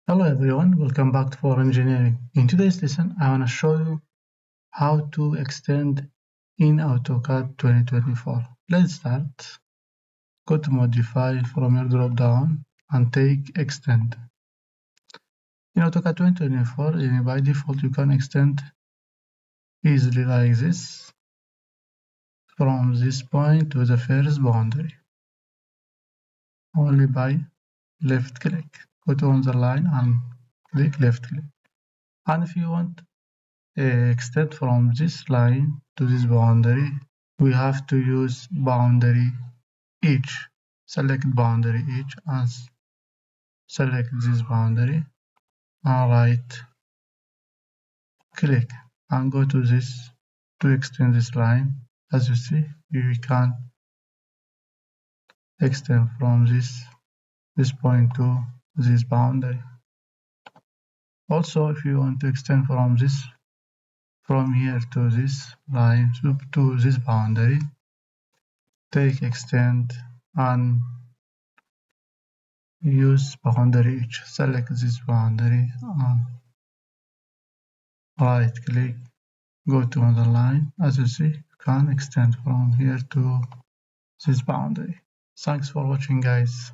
Hello everyone, welcome back to For Engineering. In today's lesson, I want to show you how to extend in AutoCAD 2024. Let's start. Go to Modify from your drop-down and take Extend. In AutoCAD 2024, by default, you can extend easily like this from this point to the first boundary, only by left-click. Go to on the line and click left-click. And if you want extend from this line to this boundary, we have to use boundary edge. Select boundary edge and select this boundary and right click and go to this to extend this line. As you see, we can extend from this point to this boundary. Also, if you want to extend from here to this line to this boundary, take extend and use boundary edge. Select this boundary and right click, go to another line. As you see, you can extend from here to this boundary. Thanks for watching, guys.